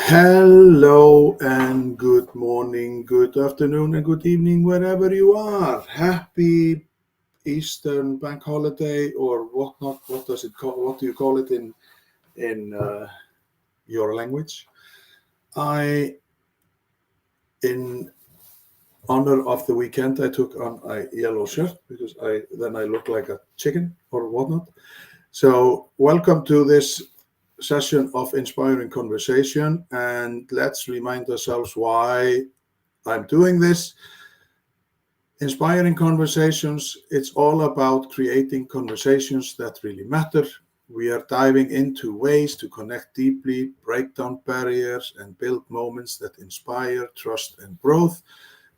Hello and good morning, good afternoon, and good evening, wherever you are. Happy Eastern Bank Holiday or whatnot. What does it call? What do you call it in your language? In honor of the weekend, I took on a yellow shirt because I look like a chicken or whatnot. So welcome to this session of inspiring conversation, and let's remind ourselves why I'm doing this. Inspiring conversations, it's all about creating conversations that really matter. We are diving into ways to connect deeply, break down barriers, and build moments that inspire trust and growth,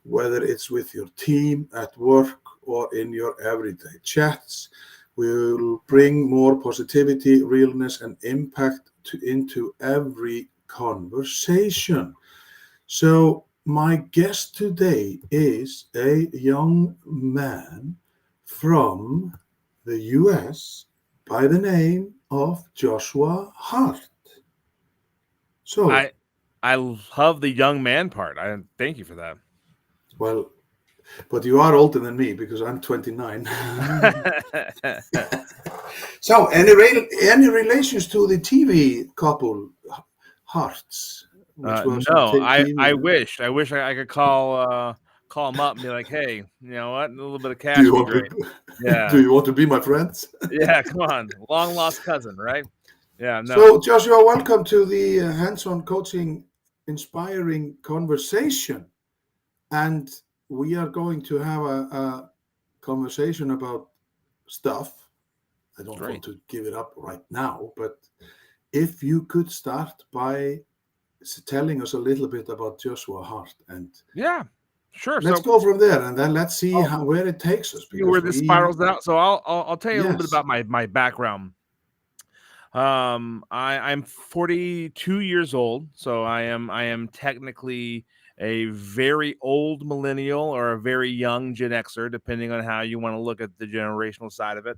whether it's with your team, at work, or in your everyday chats. We will bring more positivity, realness, and impact into every conversation. So, my guest today is a young man from the US by the name of Joshua Hart. So, I I love the young man part. I thank you for that. well, but you are older than me because I'm 29. So, any relations to the TV couple Hearts, which was on no, I TV? wish I could call him up and be like, hey, you know what? A little bit of Do cash you would be want great. to? Do Yeah, you want to be my friends? yeah. Come on, long lost cousin, right? Yeah, no. So, Joshua, welcome to the hands-on coaching, inspiring conversation, and we are going to have a conversation about stuff. I don't want Great. to give it up right now, but if you could start by telling us a little bit about Joshua Hart, and Yeah, sure. let's So go from there, and then let's see I'll where it takes us, see where because this we, spirals out. So I'll tell you a little bit yes. about my background. I'm 42 years old, so I am technically a very old millennial or a very young Gen Xer, depending on how you want to look at the generational side of it.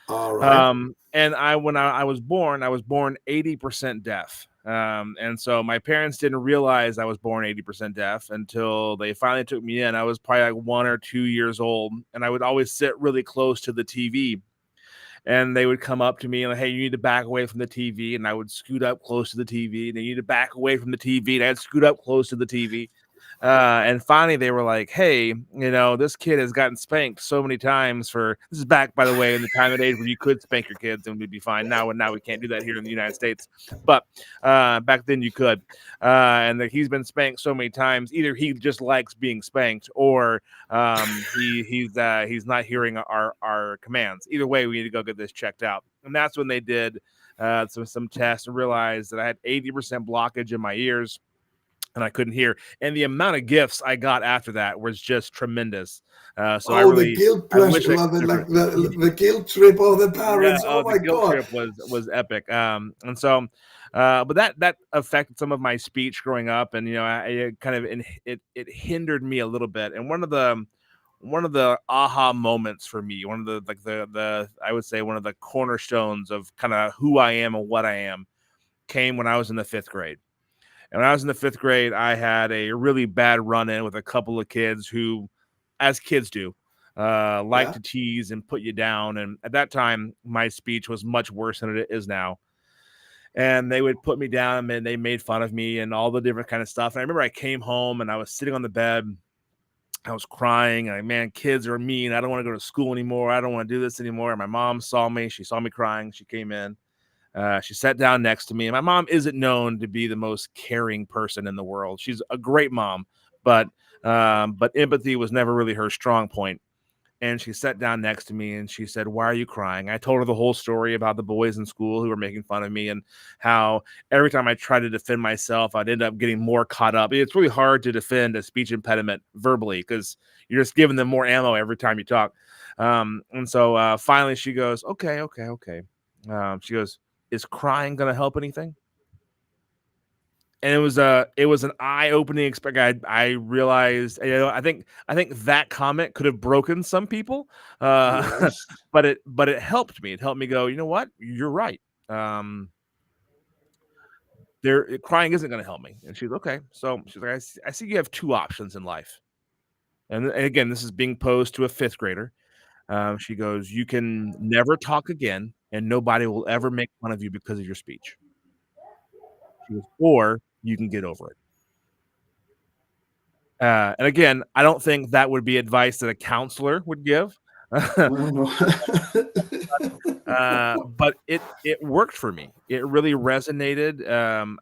All right. And when I I was born 80% deaf. And so my parents didn't realize I was born 80% deaf until they finally took me in. I was probably like 1 or 2 years old, and I would always sit really close to the TV, and they would come up to me and like, hey, you need to back away from the TV, and I would scoot up close to the TV, and they need to back away from the TV, and I'd scoot up close to the TV. And finally, they were like, "Hey, this kid has gotten spanked so many times for." This is back, by the way, in the time and age where you could spank your kids and we'd be fine. Now we can't do that here in the United States, but back then you could. And that he's been spanked so many times. Either he just likes being spanked, or he's not hearing our commands. Either way, we need to go get this checked out. And that's when they did some tests and realized that I had 80% blockage in my ears, and I couldn't hear. And the amount of gifts I got after that was just tremendous. So Oh, the guilt I wish pleasure, I could like different. the guilt trip of the Yeah, parents. Oh the my guilt God. trip was epic. And so, but that affected some of my speech growing up, and it kind of it hindered me a little bit. And one of the aha moments for me, one of the like the I would say one of the cornerstones of kind of who I am and what I am, came when I was in the fifth grade. And when I was in the fifth grade, I had a really bad run-in with a couple of kids who, as kids do, like Yeah. to tease and put you down. And at that time, my speech was much worse than it is now. And they would put me down, and they made fun of me and all the different kind of stuff. And I remember I came home and I was sitting on the bed. I was crying. And man, kids are mean. I don't want to go to school anymore. I don't want to do this anymore. And my mom saw me. She saw me crying. She came in. She sat down next to me. And my mom isn't known to be the most caring person in the world. She's a great mom, but empathy was never really her strong point. And she sat down next to me and she said, "Why are you crying?" I told her the whole story about the boys in school who were making fun of me, and how every time I tried to defend myself, I'd end up getting more caught up. It's really hard to defend a speech impediment verbally because you're just giving them more ammo every time you talk. And so finally she goes, "Okay, okay, okay." She goes, "Is crying going to help anything?" And it was an eye-opening experience. I realized, I think that comment could have broken some people, Yes. but it helped me. It helped me go, you know what? You're right. Um, crying isn't going to help me. And she's okay. So she's like, I see you have two options in life. And again, this is being posed to a fifth grader. She goes, you can never talk again, and nobody will ever make fun of you because of your speech. She goes, or you can get over it. And again, I don't think that would be advice that a counselor would give. No. But it worked for me. It really resonated.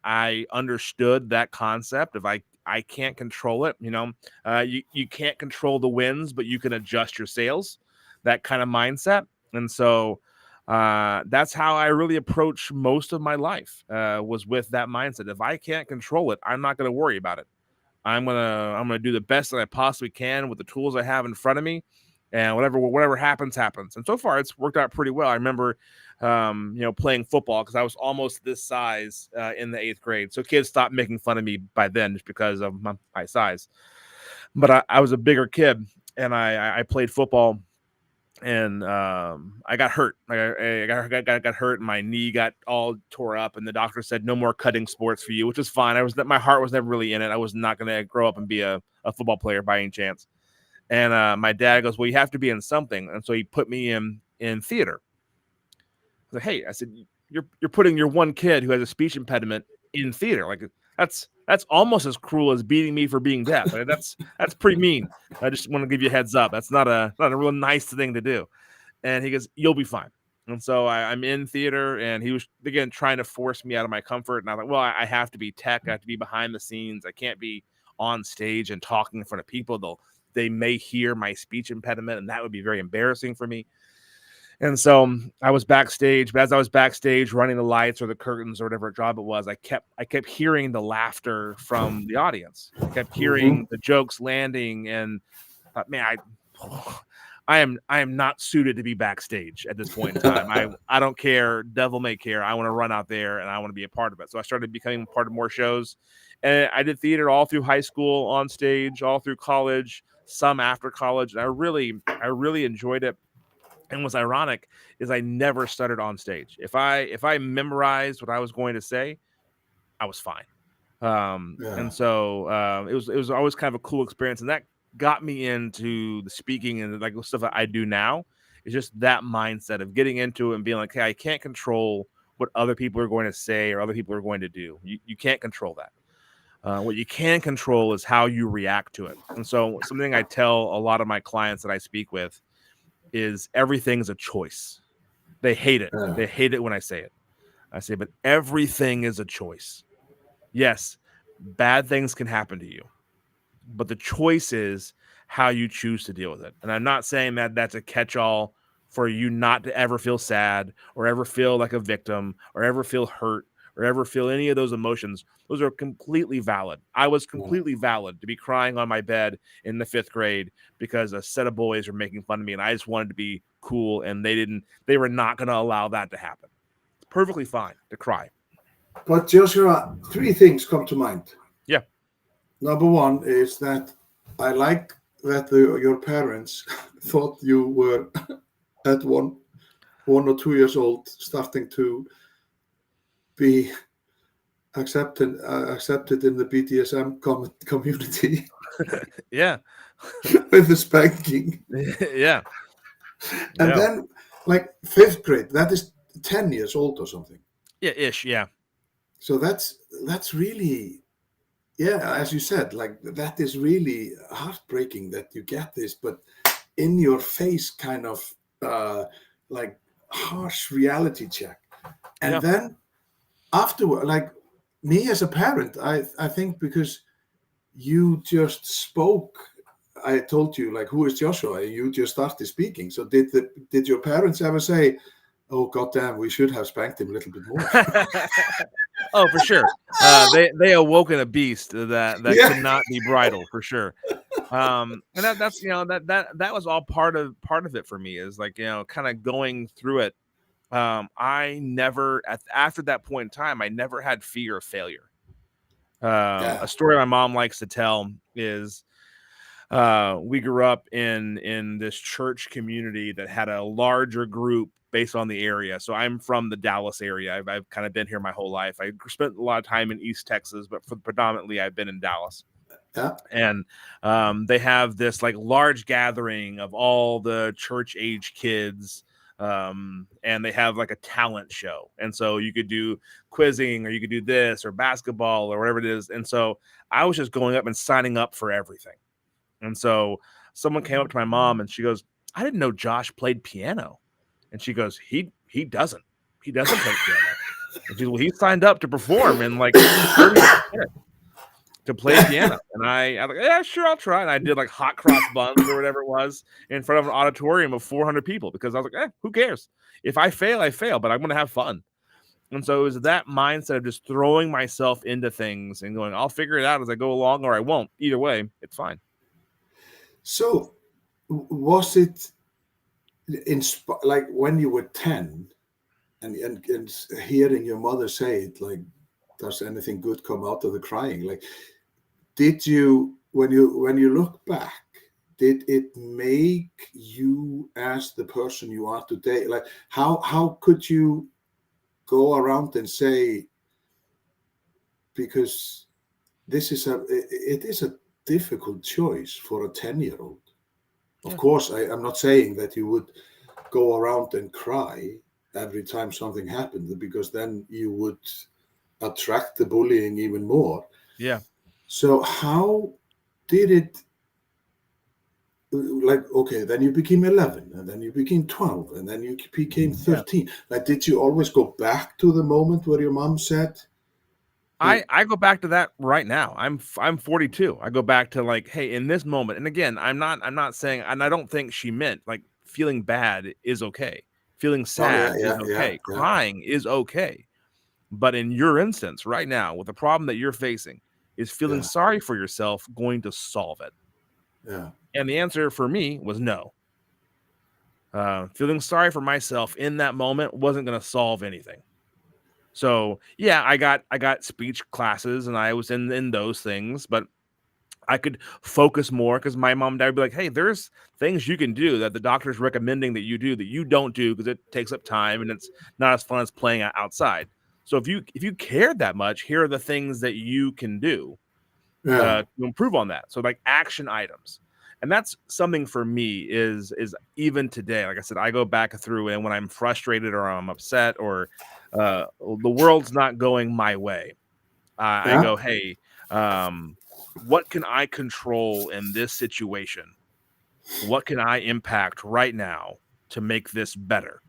I understood that concept of I can't control it. You can't control the winds, but you can adjust your sails. That kind of mindset. And so that's how I really approach most of my life. Was with that mindset. If I can't control it, I'm not going to worry about it. I'm gonna do the best that I possibly can with the tools I have in front of me, and whatever happens. And so far, it's worked out pretty well. I remember, playing football because I was almost this size in the 8th grade. So kids stopped making fun of me by then just because of my size. But I was a bigger kid, and I played football. And I got hurt. I got hurt, and my knee got all tore up. And the doctor said, "No more cutting sports for you," which is fine. My heart was never really in it. I was not going to grow up and be a football player by any chance. And my dad goes, "Well, you have to be in something," and so he put me in theater. I said, "Hey," I said, "You're putting your one kid who has a speech impediment in theater. Like that's almost as cruel as beating me for being deaf. Like, that's pretty mean. I just want to give you a heads up. That's not a real nice thing to do." And he goes, "You'll be fine." And so I'm in theater, and he was again trying to force me out of my comfort. And I'm like, well, I have to be tech. I have to be behind the scenes. I can't be on stage and talking in front of people. They may hear my speech impediment, and that would be very embarrassing for me. And so I was backstage, but as I was backstage running the lights or the curtains or whatever job it was, I kept hearing the laughter from the audience. I kept hearing the jokes landing, and thought, man, I am not suited to be backstage at this point in time. I don't care. Devil may care. I want to run out there and I want to be a part of it. So I started becoming part of more shows, and I did theater all through high school, on stage, all through college, some after college. And I really enjoyed it. And what's ironic is I never stuttered on stage. If I memorized what I was going to say, I was fine. And so it was always kind of a cool experience, and that got me into the speaking and like the stuff that I do now. Is just that mindset of getting into it and being like, hey, I can't control what other people are going to say or other people are going to do. You can't control that. What you can control is how you react to it. And so something I tell a lot of my clients that I speak with is everything's a choice. They hate it. They hate it when I say it. I say, but everything is a choice. Yes, bad things can happen to you, but the choice is how you choose to deal with it. And I'm not saying that that's a catch-all for you not to ever feel sad or ever feel like a victim or ever feel hurt or ever feel any of those emotions. Those are completely valid. I was completely valid to be crying on my bed in the 5th grade because a set of boys were making fun of me, and I just wanted to be cool, and they were not going to allow that to happen. It's perfectly fine to cry. But Joshua, 3 things come to mind. Yeah. Number 1 is that I like that your parents thought you were at 1 or 2 years old starting to be accepted in the BDSM community. Yeah. With the spanking. Yeah. And then like 5th grade, that is 10 years old or something. Yeah, ish, yeah. So that's really, as you said, like that is really heartbreaking that you get this, but in your face kind of like harsh reality check. And then afterward, like me as a parent, I think because you just spoke, I told you like, who is Joshua? You just started speaking. So did your parents ever say, oh goddamn, we should have spanked him a little bit more? Oh, for sure. They awoken a beast that cannot be bridled, for sure. And that's that was all part of it for me, is like, kind of going through it. I never after that point in time, I never had fear of failure. A story my mom likes to tell is we grew up in this church community that had a larger group based on the area. So I'm from the Dallas area. I've kind of been here my whole life. I spent a lot of time in East Texas, but predominantly I've been in Dallas. Yeah. And they have this like large gathering of all the church age kids, and they have like a talent show. And so you could do quizzing, or you could do this, or basketball, or whatever it is. And so I was just going up and signing up for everything. And so someone came up to my mom and she goes, "I didn't know Josh played piano." And she goes, he doesn't play piano. And she goes, "Well, he signed up to perform in like 30 minutes to play piano." And I was like, "Yeah, sure, I'll try." And I did like hot cross buns or whatever it was in front of an auditorium of 400 people, because I was like, who cares? If I fail, I fail, but I'm going to have fun. And so it was that mindset of just throwing myself into things and going, I'll figure it out as I go along, or I won't. Either way, it's fine. So was it like when you were 10 and hearing your mother say it, like, does anything good come out of the crying? Like, did you, when you look back, did it make you as the person you are today? Like, how could you go around and say, because it is a difficult choice for a 10-year-old. Of course, I'm not saying that you would go around and cry every time something happened, because then you would attract the bullying even more. Yeah. So how did it, like, okay, then you became 11, and then you became 12, and then you became 13. Yeah. Like, did you always go back to the moment where your mom said? I go back to that right now. I'm 42. I go back to like, hey, in this moment. And again, I'm not saying, and I don't think she meant like feeling bad is okay. Feeling sad is okay. Crying is okay. But in your instance right now, with the problem that you're facing, is feeling sorry for yourself going to solve it? Yeah. And the answer for me was no. Feeling sorry for myself in that moment wasn't going to solve anything. So yeah, I got speech classes and I was in those things, but I could focus more because my mom and dad would be like, "Hey, there's things you can do that the doctor's recommending that you do that you don't do because it takes up time and it's not as fun as playing outside. So if you cared that much, here are the things that you can do to improve on that." So like action items. And that's something for me is even today, like I said, I go back through, and when I'm frustrated or I'm upset or the world's not going my way, I go, hey, what can I control in this situation? What can I impact right now to make this better?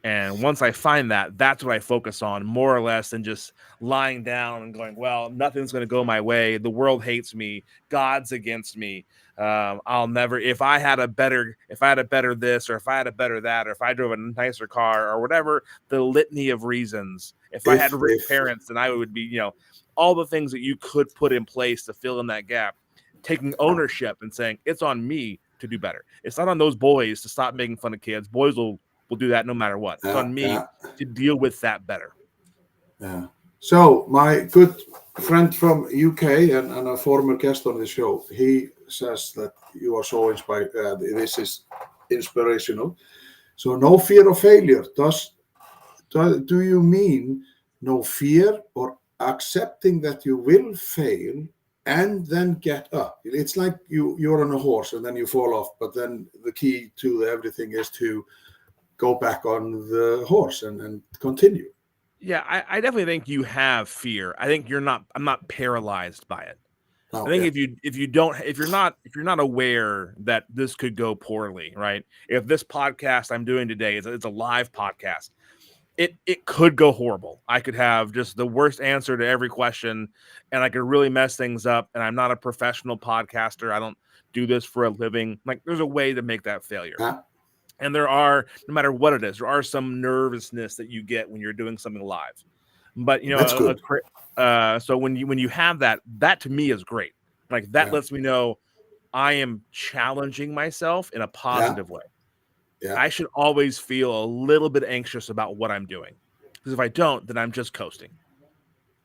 And once I find that, that's what I focus on more or less than just lying down and going, well, nothing's going to go my way. The world hates me. God's against me. I'll never, if I had a better this, or if I had a better that, or if I drove a nicer car, or whatever, the litany of reasons, if I had rich parents, then I would be, all the things that you could put in place to fill in that gap, taking ownership and saying, it's on me to do better. It's not on those boys to stop making fun of kids. Boys will do that no matter what. It's on me to deal with that better. Yeah. So my good friend from UK and a former guest on the show, he says that you are so inspired. This is inspirational. So no fear of failure. Do you mean no fear, or accepting that you will fail and then get up? It's like you're on a horse and then you fall off, but then the key to everything is to go back on the horse and continue. Yeah, I definitely think you have fear. I think I'm not paralyzed by it. I think if you're not aware that this could go poorly, right? If this podcast I'm doing today is a live podcast, it could go horrible. I could have just the worst answer to every question, and I could really mess things up. And I'm not a professional podcaster. I don't do this for a living. Like, there's a way to make that failure. And there are, no matter what it is, there are some nervousness that you get when you're doing something live. But that's good. So when you have that to me is great. Like, that lets me know I am challenging myself in a positive way. Yeah. I should always feel a little bit anxious about what I'm doing, because if I don't, then I'm just coasting.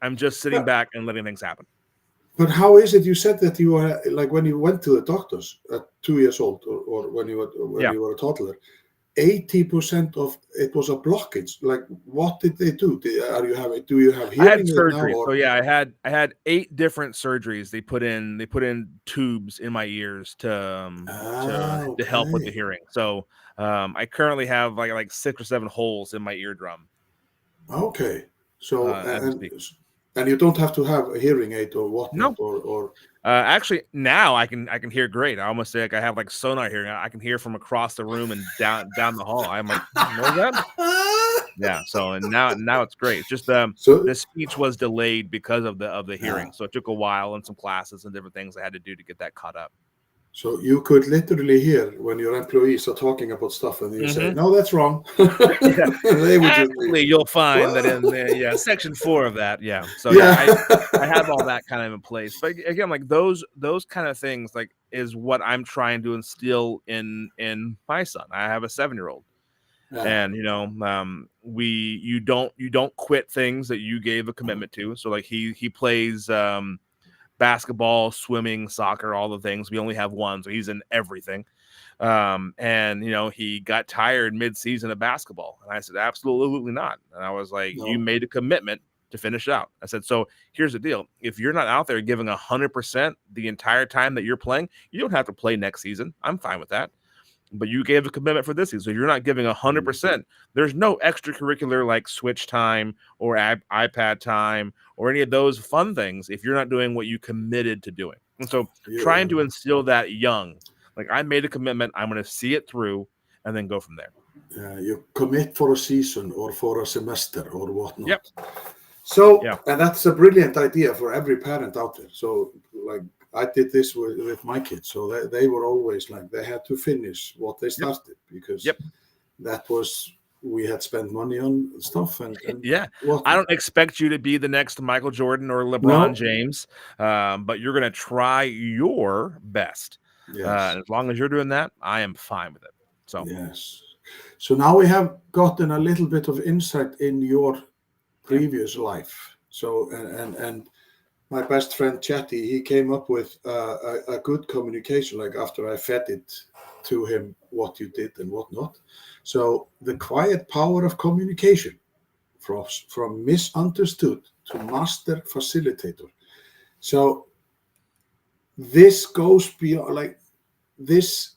I'm just sitting back and letting things happen. But how is it? You said that you were like when you went to the doctors at 2 years old, or when Yeah. you were a toddler, 80% of it was a blockage. Like, what did they do? Do you have I had hearing aid now? surgery. So Or yeah, I had 8 different surgeries. They put in tubes in my ears to help with the okay, hearing. So I currently have like 6 or 7 holes in my eardrum okay. So as we speak. and you don't have to have a hearing aid or whatnot, No. or Actually, now I can hear great. I almost say like I have like sonar hearing. I can hear from across the room and down the hall. I'm like, what was that? Yeah. So and now it's great. It's just so the speech was delayed because of the uh, hearing. So it took a while and some classes and different things I had to do to get that caught up. so you could literally hear when your employees are talking about stuff, and you say, Hmm. "No, that's wrong." Yeah. They would just be, Actually, you'll find that "What?" in section 4 of that. Yeah. So yeah, Yeah. I have all that kind of in place. But again, like those kind of things like is what I'm trying to instill in my son. I have a 7-year-old. Yeah. And you don't quit things that you gave a commitment to. So like he plays basketball, swimming, soccer, all the things. We only have one, so he's in everything. And he got tired mid-season of basketball, and I said absolutely not. And I was like, you No. made a commitment to finish out. I said, so here's the deal: if you're not out there giving 100% the entire time that you're playing, you don't have to play next season. I'm fine with that. But you gave a commitment for this season, so you're not giving 100%. There's no extracurricular like Switch time or iPad time or any of those fun things if you're not doing what you committed to doing. And so trying to instill that young, like I made a commitment, I'm going to see it through and then go from there. You commit for a season or for a semester or whatnot. Yep. So, Yeah. and that's a brilliant idea for every parent out there. So, like, I did this with my kids. So they were always like, they had to finish what they Yep. started because Yep. that was, we had spent money on stuff and Yeah. whatnot. I don't expect you to be the next Michael Jordan or LeBron No. James, but you're going to try your best. Yes. And as long as you're doing that, I am fine with it. So Yes. So now we have gotten a little bit of insight in your previous life. So, and my best friend Chatty, he came up with a good communication, like after I fed it to him what you did and what not. So the quiet power of communication, from misunderstood to master facilitator. So this goes beyond, like, this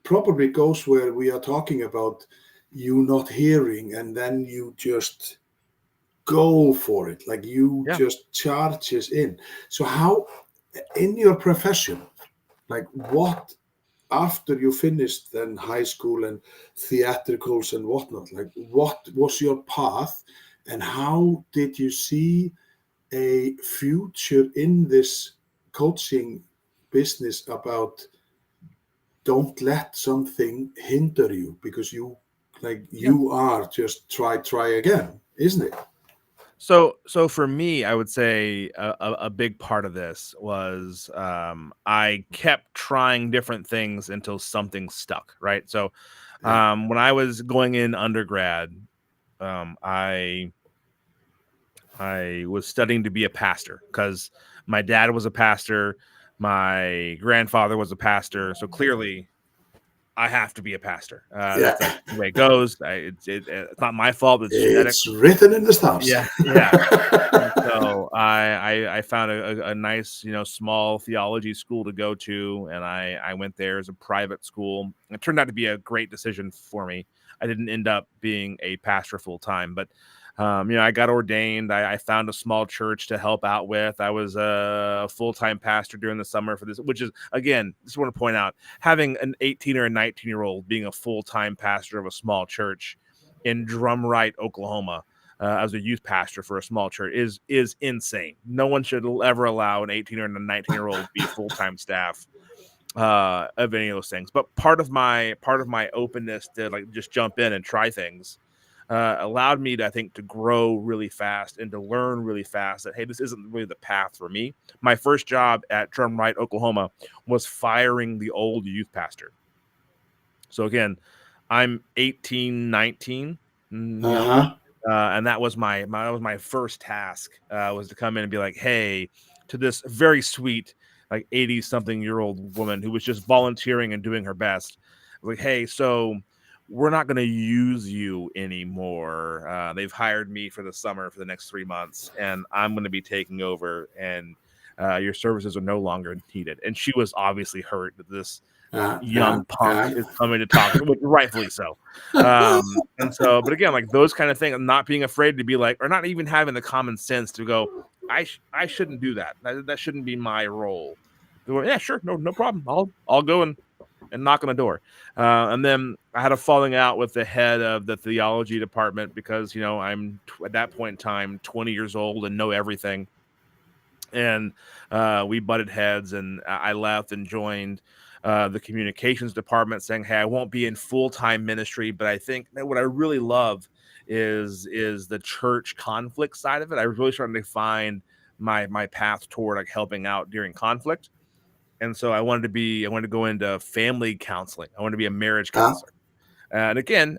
probably goes where we are talking about you not hearing and then you just go for it, like you yeah. just charges in. So how in your profession, like what after you finished then high school and theatricals and whatnot, like what was your path and how did you see a future in this coaching business about don't let something hinder you because you like Yeah. you are just try again, isn't it? So for me, I would say a big part of this was I kept trying different things until something stuck, right? So Yeah. when I was going in undergrad, I was studying to be a pastor because my dad was a pastor, my grandfather was a pastor, so clearly I have to be a pastor. Yeah. That's the way it goes. It's not my fault. It's genetic. It's written in the stars. Yeah, yeah. And so I found a nice small theology school to go to, and I went there as a private school. It turned out to be a great decision for me. I didn't end up being a pastor full time, but I got ordained. I found a small church to help out with. I was a full-time pastor during the summer for this, which is, again, just want to point out, having an 18 or a 19-year-old being a full-time pastor of a small church in Drumright, Oklahoma, as a youth pastor for a small church is insane. No one should ever allow an 18 or a 19-year-old be full-time staff of any of those things. But part of my openness to like just jump in and try things allowed me to, I think, to grow really fast and to learn really fast that, hey, this isn't really the path for me. My first job at Drumright, Oklahoma was firing the old youth pastor. So again, I'm 18, 19, Uh-huh. and that was my first task was to come in and be like, hey, to this very sweet, like 80-something-year-old woman who was just volunteering and doing her best. Like, hey, so we're not going to use you anymore. They've hired me for the summer for the next 3 months, and I'm going to be taking over, and your services are no longer needed. And she was obviously hurt that this young punk is coming to talk to, rightfully so. And so, but again, like those kind of things, not being afraid to be like, or not even having the common sense to go, I shouldn't do that. That shouldn't be my role. Were, yeah, sure, no problem. I'll go and knock on the door. And then I had a falling out with the head of the theology department because I'm at that point in time 20 years old and know everything. And we butted heads, and I left and joined the communications department, saying, hey, I won't be in full-time ministry, but I think that what I really love is the church conflict side of it. I was really starting to find my path toward like helping out during conflict. And so I wanted to go into family counseling. I wanted to be a marriage counselor. And again,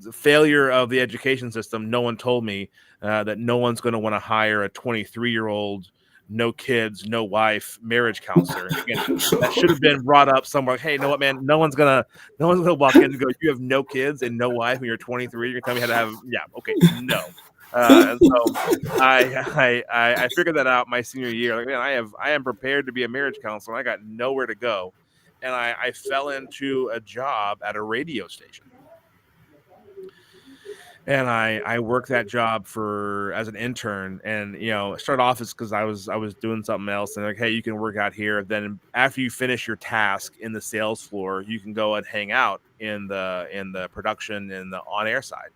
the failure of the education system, no one told me that no one's going to want to hire a 23-year-old, no kids, no wife marriage counselor. Again, that should have been brought up somewhere. Like, hey, you know what, man? No one's gonna walk in and go, you have no kids and no wife when you're 23. You're gonna tell me how to have, yeah, okay, no. And so I figured that out my senior year. Like, man, I am prepared to be a marriage counselor. I got nowhere to go, and I fell into a job at a radio station. And I worked that job as an intern, and started off as because I was doing something else, and like, hey, you can work out here. Then after you finish your task in the sales floor, you can go and hang out in the production and the on air side.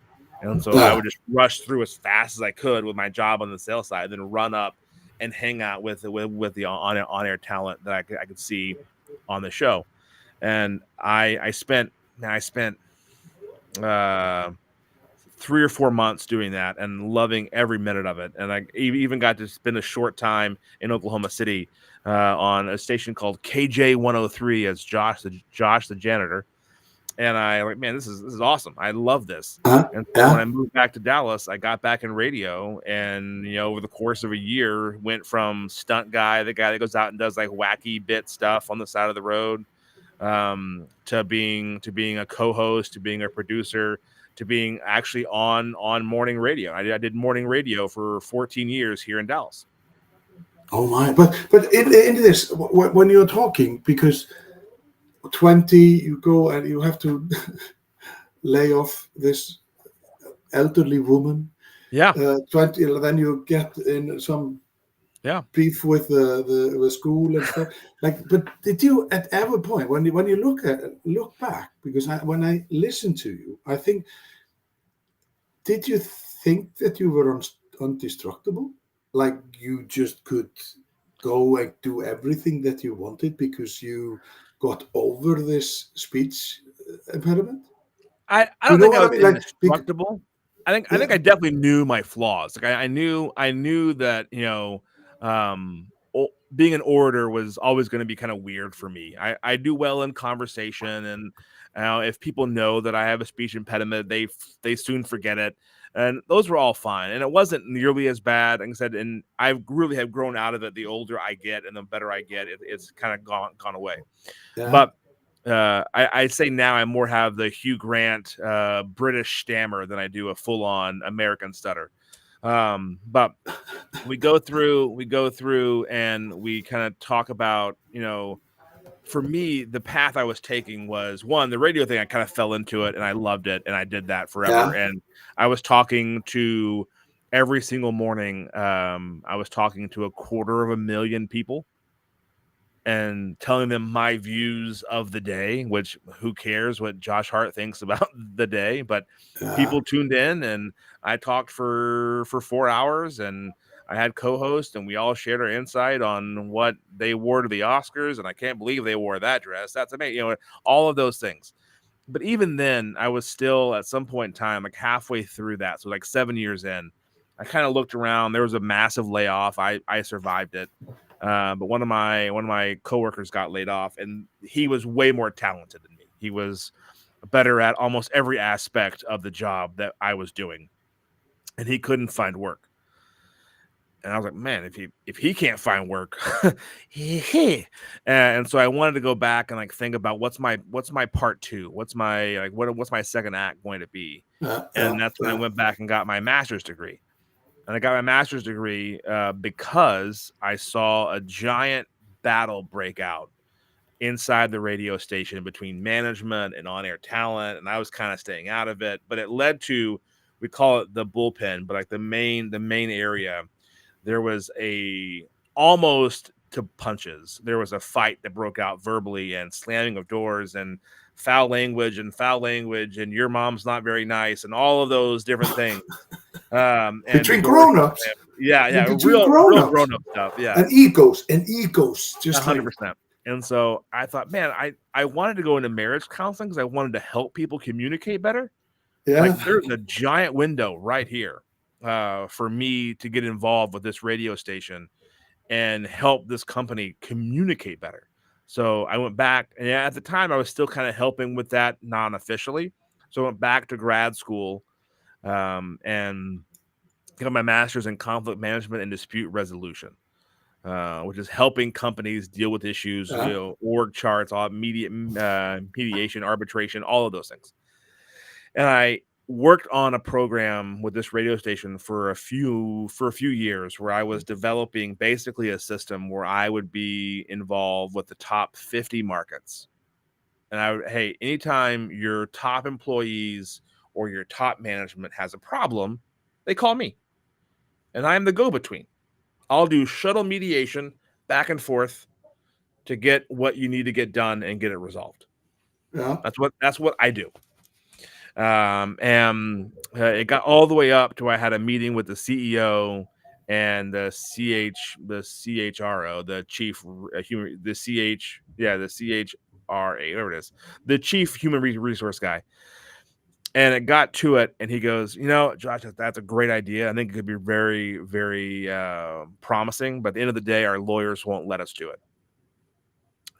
And so I would just rush through as fast as I could with my job on the sales side, then run up and hang out with the on air talent that I could see on the show. And I spent 3 or 4 months doing that and loving every minute of it. And I even got to spend a short time in Oklahoma City on a station called KJ 103 as Josh the janitor. And I like, man, this is awesome. I love this. And so when I moved back to Dallas, I got back in radio, and over the course of a year, went from stunt guy, the guy that goes out and does like wacky bit stuff on the side of the road, to being a co-host, to being a producer, to being actually on morning radio. I did morning radio for 14 years here in Dallas. Oh my! But in this, when you're talking, because 20, you go and you have to lay off this elderly woman. Yeah. 20, then you get in some beef with the school and stuff. Like, but did you at every point when you look back? Because when I listen to you, I think, did you think that you were indestructible? Like you just could go and do everything that you wanted because you got over this speech impediment? I don't think I was indestructible. I think I definitely knew my flaws. Like I knew that being an orator was always going to be kind of weird for me. I do well in conversation, and if people know that I have a speech impediment, they soon forget it. And those were all fine, and it wasn't nearly as bad. Like I said, and I really have grown out of it. The older I get, and the better I get, it's kind of gone away. Yeah. But I say now I more have the Hugh Grant British stammer than I do a full-on American stutter. But we go through, and we kind of talk about, for me, the path I was taking was, one, the radio thing. I kind of fell into it and I loved it, and I did that forever. Yeah. And I was talking to every single morning. I was talking to 250,000 people and telling them my views of the day, which who cares what Josh Hart thinks about the day, but people tuned in, and I talked for 4 hours, and I had co-hosts, and we all shared our insight on what they wore to the Oscars. And I can't believe they wore that dress. That's amazing. All of those things. But even then, I was still at some point in time, like halfway through that. So like 7 years in, I kind of looked around. There was a massive layoff. I survived it. But one of my coworkers got laid off, and he was way more talented than me. He was better at almost every aspect of the job that I was doing, and he couldn't find work. And I was like, man, if he can't find work, and so I wanted to go back and like think about what's my part two, what's my second act going to be, and that's when I went back and got my master's degree. And I got my master's degree because I saw a giant battle break out inside the radio station between management and on-air talent, and I was kind of staying out of it. But it led to, we call it the bullpen, but like the main area. There was a almost to punches. There was a fight that broke out verbally and slamming of doors and foul language and your mom's not very nice and all of those different things. And between grown-ups. Yeah. Real grown-up stuff. Yeah. And egos. Just 100%. And so I thought, man, I wanted to go into marriage counseling because I wanted to help people communicate better. Yeah. Like there's a giant window right here. For me to get involved with this radio station and help this company communicate better. So I went back, and at the time I was still kind of helping with that non-officially. So I went back to grad school and got my master's in conflict management and dispute resolution, which is helping companies deal with issues, org charts, all mediation, arbitration, all of those things. And I worked on a program with this radio station for a few years where I was developing basically a system where I would be involved with the top 50 markets. And hey, anytime your top employees or your top management has a problem, they call me. And I'm the go-between. I'll do shuttle mediation back and forth to get what you need to get done and get it resolved. Yeah. That's what I do. And it got all the way up to I had a meeting with the CEO and the CHRO, the chief human, the CHRA, whatever it is, the chief human resource guy. And it got to it, and he goes, Josh, that's a great idea. I think it could be very, very promising. But at the end of the day, our lawyers won't let us do it.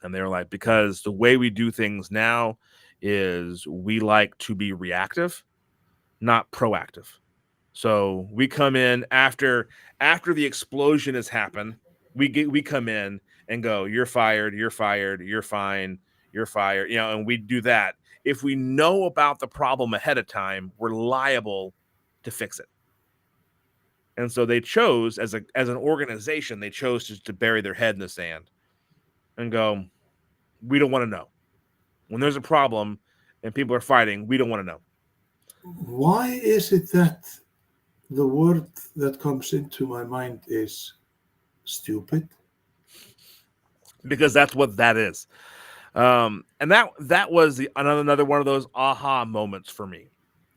And they were like, because the way we do things now is we like to be reactive, not proactive. So we come in after the explosion has happened. We come in and go, you're fired, you're fine, you're fired, and we do that. If we know about the problem ahead of time, we're liable to fix it. And so they chose, as an organization, they chose to bury their head in the sand and go, we don't want to know. When there's a problem and people are fighting, we don't want to know. Why is it that the word that comes into my mind is stupid? Because that's what that is. And that was another one of those aha moments for me.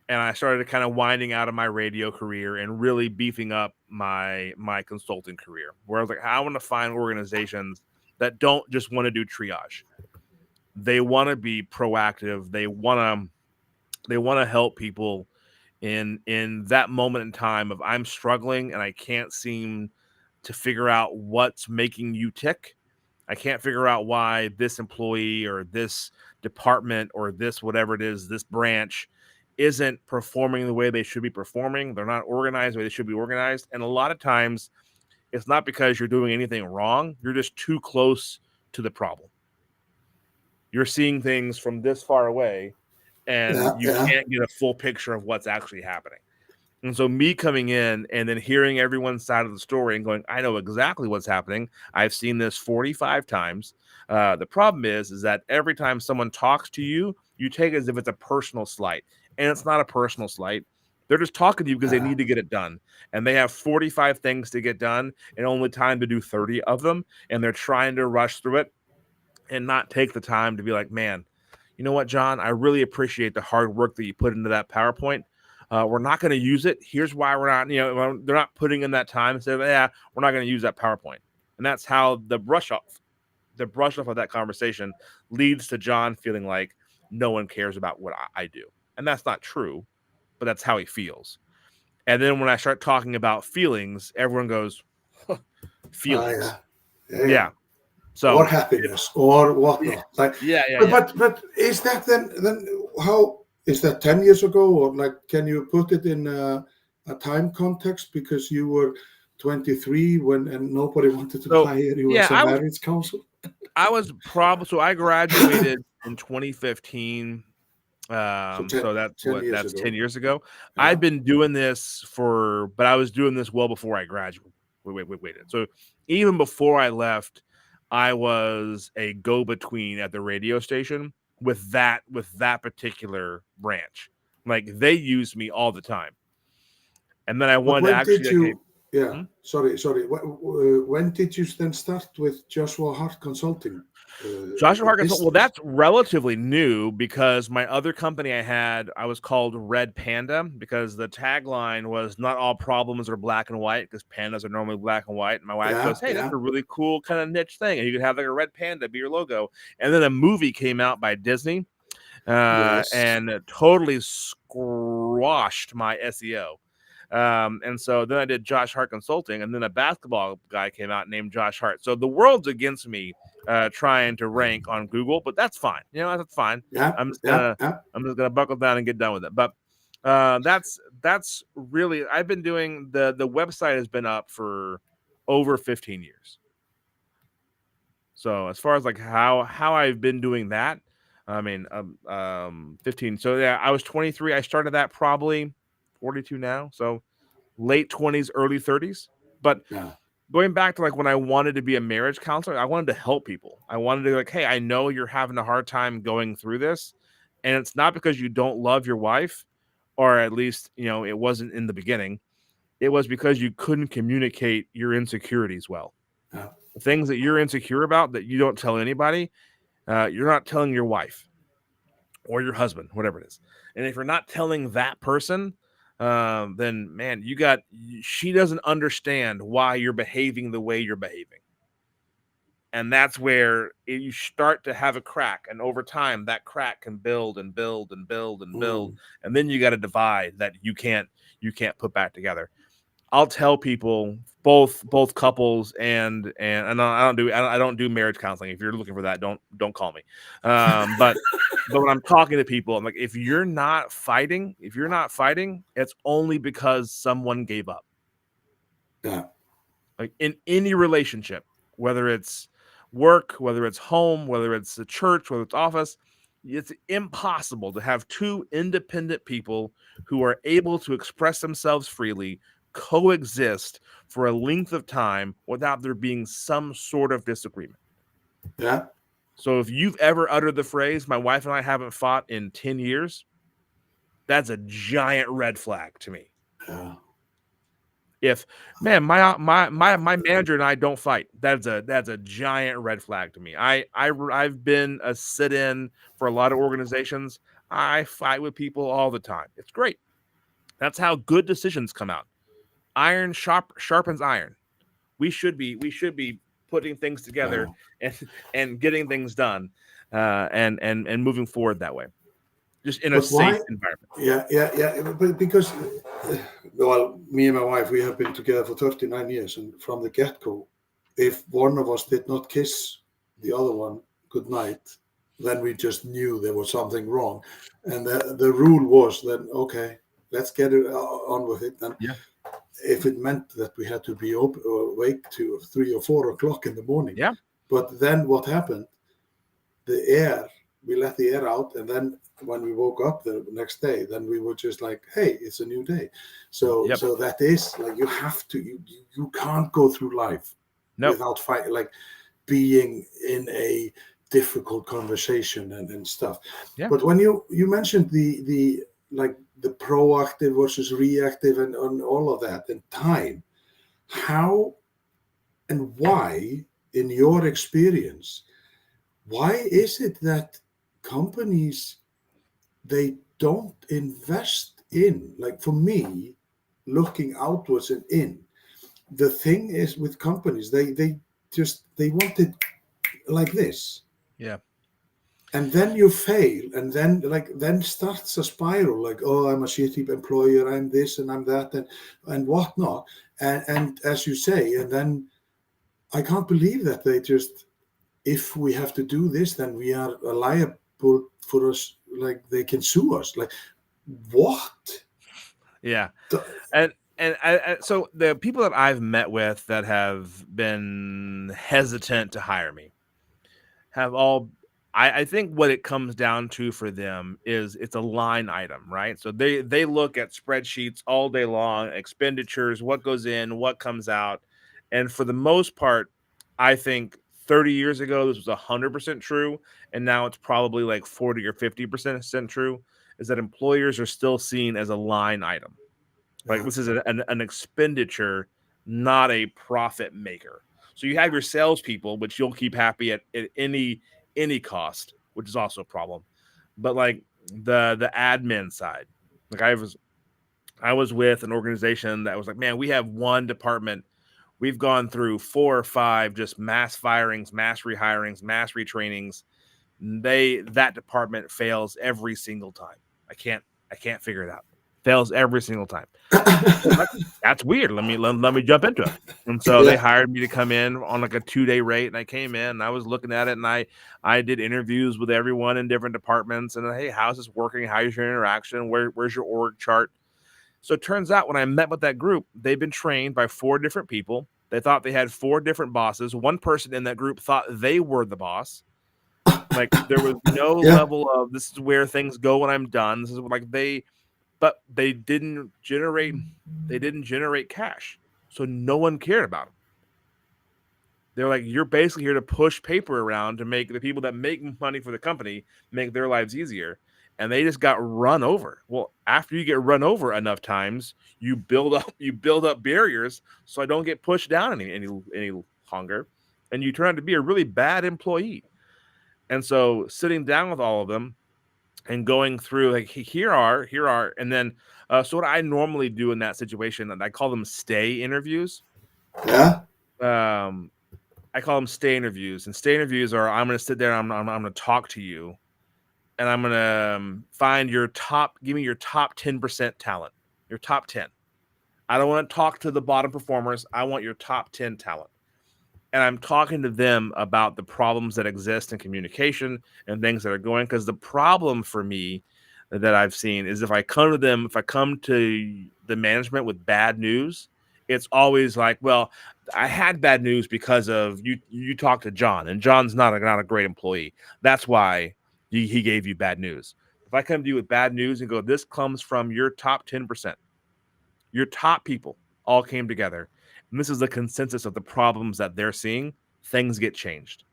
And I started kind of winding out of my radio career and really beefing up my consulting career, where I was like, I want to find organizations that don't just want to do triage. They want to be proactive. They want to help people in that moment in time of I'm struggling and I can't seem to figure out what's making you tick. I can't figure out why this employee or this department or this whatever it is, this branch isn't performing the way they should be performing. They're not organized the way they should be organized. And a lot of times it's not because you're doing anything wrong. You're just too close to the problem. You're seeing things from this far away and you can't get a full picture of what's actually happening. And so me coming in and then hearing everyone's side of the story and going, I know exactly what's happening. I've seen this 45 times. The problem is that every time someone talks to you, you take it as if it's a personal slight. And it's not a personal slight. They're just talking to you because they need to get it done. And they have 45 things to get done and only time to do 30 of them. And they're trying to rush through it and not take the time to be like, man, you know what, John, I really appreciate the hard work that you put into that PowerPoint. We're not going to use it. Here's why we're not, they're not putting in that time and say, yeah, we're not going to use that PowerPoint. And that's how the brush off of that conversation leads to John feeling like no one cares about what I do. And that's not true, but that's how he feels. And then when I start talking about feelings, everyone goes, huh, feelings. Yeah. So, or happiness or whatnot. But is that then how is that 10 years ago, or like can you put it in a time context, because you were 23 and nobody wanted to So hire you yeah, as a marriage counsel? I was probably so I graduated in 2015. So So that's 10 years that's ago. 10 years ago. Yeah. I'd been doing this but I was doing this well before I graduated. Waited. So even before I left, I was a go-between at the radio station with that particular branch. Like they used me all the time. And then I But wanted to when actually did like, hey, you, yeah, sorry. When did you then start with Joshua Hart Consulting? Joshua The Hart Consulting. Well, business? that's relatively new because my other company I was called Red Panda because the tagline was not all problems are black and white because pandas are normally black and white. And my wife goes, hey, that's a really cool kind of niche thing. And you could have like a red panda be your logo. And then a movie came out by Disney Yes. and totally squashed my SEO. And so then I did Josh Hart Consulting, and then a basketball guy came out named Josh Hart. So the world's against me trying to rank on Google, but that's fine. You know, that's fine. I'm just gonna buckle down and get done with it. But that's really I've been doing the website has been up for over 15 years. So as far as like how I've been doing that, I mean 15. So yeah, I was 23. I started that probably 42 now. So late 20s, early 30s. But going back to like when I wanted to be a marriage counselor, I wanted to help people. I wanted to like, hey, I know you're having a hard time going through this. And it's not because you don't love your wife, or at least, you know, it wasn't in the beginning. It was because you couldn't communicate your insecurities well. The things that you're insecure about that you don't tell anybody, you're not telling your wife or your husband, whatever it is. And if you're not telling that person, then man, she doesn't understand why you're behaving the way you're behaving. And that's where you start to have a crack. And over time, that crack can build and build and build and build. And then you got a divide that you can't put back together. I'll tell people, both couples and I don't do marriage counseling. If you're looking for that, don't call me. But when I'm talking to people, I'm like, if you're not fighting, it's only because someone gave up. Yeah. Like in any relationship, whether it's work, whether it's home, whether it's the church, whether it's office, it's impossible to have two independent people who are able to express themselves freely coexist for a length of time without there being some sort of disagreement. Yeah. So if you've ever uttered the phrase, my wife and I haven't fought in 10 years, that's a giant red flag to me. Yeah. If man, my manager and I don't fight, that's a giant red flag to me. I've been a sit-in for a lot of organizations. I fight with people all the time. It's great. That's how good decisions come out. Iron sharpens iron. We should be putting things together and getting things done, and moving forward that way, just in a safe environment. Yeah. But because, well, me and my wife, we have been together for 39 years, and from the get-go, if one of us did not kiss the other one goodnight, then we just knew there was something wrong, and the rule was then, okay, let's get it on with it. And if it meant that we had to be awake to 3 or 4 o'clock in the morning. Yeah. But then what happened? We let the air out, and then when we woke up the next day, then we were just like, hey, it's a new day. So that is like, you have to, you can't go through life without fight, like being in a difficult conversation and stuff. Yeah. But when you mentioned the like the proactive versus reactive and all of that, and time, how and why, in your experience, why is it that companies, they don't invest in, like for me, looking outwards and in, the thing is with companies, they want it like this. Yeah. And then you fail, and then starts a spiral, like, oh, I'm a shitty employer, I'm this and I'm that and whatnot. And as you say, and then I can't believe that they just, if we have to do this, then we are liable for us, like they can sue us. Like, what? Yeah. And So the people that I've met with that have been hesitant to hire me have all, I think what it comes down to for them is it's a line item, right? So they look at spreadsheets all day long, expenditures, what goes in, what comes out. And for the most part, I think 30 years ago this was 100% true, and now it's probably like 40 or 50% true, is that employers are still seen as a line item. Like Yeah. this is an expenditure, not a profit maker. So you have your salespeople, which you'll keep happy at any cost, which is also a problem. But like the admin side, like I was with an organization that was like, man, we have one department. We've gone through 4 or 5 just mass firings, mass rehirings, mass retrainings. That department fails every single time. I can't figure it out. Fails every single time. Well, that's weird. Let me jump into it. And so they Yeah. hired me to come in on like a 2-day rate, and I came in and I was looking at it, and I did interviews with everyone in different departments, and hey, how's this working? How's your interaction? Where's your org chart? So it turns out when I met with that group, they've been trained by 4 different people. They thought they had 4 different bosses. One person in that group thought they were the boss. Like there was no Yeah. level of this is where things go when I'm done. This is like but they didn't generate cash, so no one cared about them. They're like, you're basically here to push paper around to make the people that make money for the company make their lives easier, and they just got run over. Well, after you get run over enough times, you build up barriers so I don't get pushed down any longer, and you turn out to be a really bad employee. And so sitting down with all of them and going through like here are and then so what I normally do in that situation, and I call them stay interviews. Yeah. um I call them stay interviews, and stay interviews are I'm going to sit there and I'm going to talk to you, and I'm going to find give me your top 10% talent, your top 10. I don't want to talk to the bottom performers. I want your top 10 talent, and I'm talking to them about the problems that exist in communication and things that are going. Because the problem for me that I've seen is if I come to the management with bad news, it's always like, well, I had bad news because of you. You talked to John, and John's not a great employee. That's why he gave you bad news. If I come to you with bad news and go, this comes from your top 10%, your top people all came together, and this is the consensus of the problems that they're seeing, things get changed.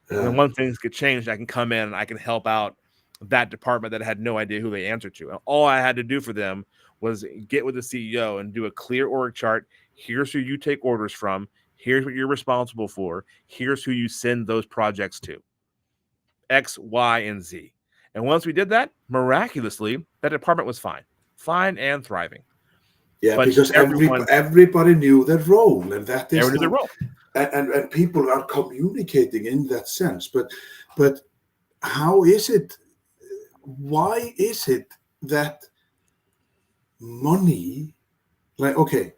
And then Yeah. once things get changed, I can come in and I can help out that department that had no idea who they answered to. And all I had to do for them was get with the CEO and do a clear org chart. Here's who you take orders from. Here's what you're responsible for. Here's who you send those projects to. X, Y, and Z. And once we did that, miraculously, that department was fine and thriving. Yeah, But because everybody knew their role, and that is everyone did their like, role. and people are communicating in that sense. But how is it? Why is it that money, like, okay,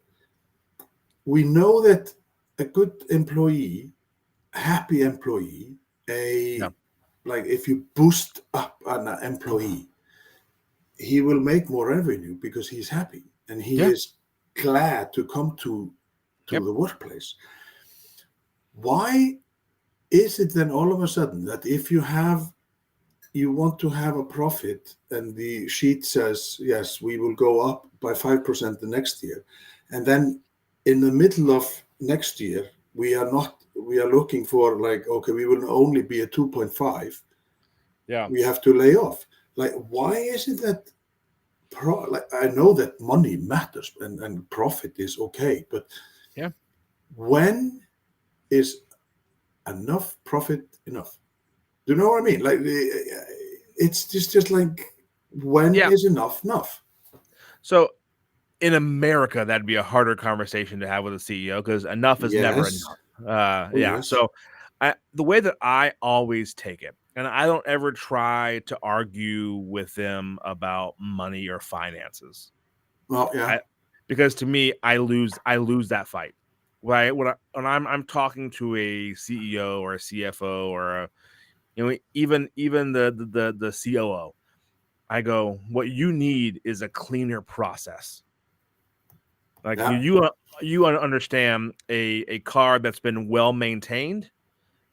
we know that a good employee, happy employee, Yeah. like if you boost up an employee, he will make more revenue because he's happy and he Yeah. is glad to come to Yep. the workplace. Why is it then all of a sudden that if you want to have a profit and the sheet says, yes, we will go up by 5% the next year, and then in the middle of next year we are looking for, like, okay, we will only be at 2.5, Yeah. we have to lay off. Like, why is it that like, I know that money matters and profit is okay, but Yeah. when is enough profit enough? Do you know what I mean? Like, it's just like, when Yeah. is enough enough? So in America, that'd be a harder conversation to have with a CEO because enough is never Yes. enough. Oh, Yeah. yes. So the way that I always take it, and I don't ever try to argue with them about money or finances. Well, yeah. I Because to me, I lose that fight. Right? When I'm talking to a CEO or a CFO or even the COO, I go, what you need is a cleaner process. Like Yeah. you understand a car that's been well maintained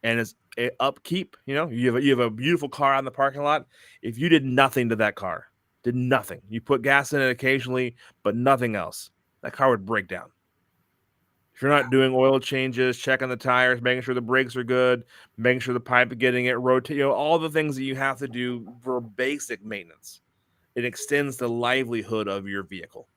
and is upkeep. You have a beautiful car out in the parking lot. If you did nothing to that car, did nothing, you put gas in it occasionally, but nothing else, that car would break down. If you're not doing oil changes, checking the tires, making sure the brakes are good, making sure the pipe is getting it rotate, all the things that you have to do for basic maintenance, it extends the livelihood of your vehicle.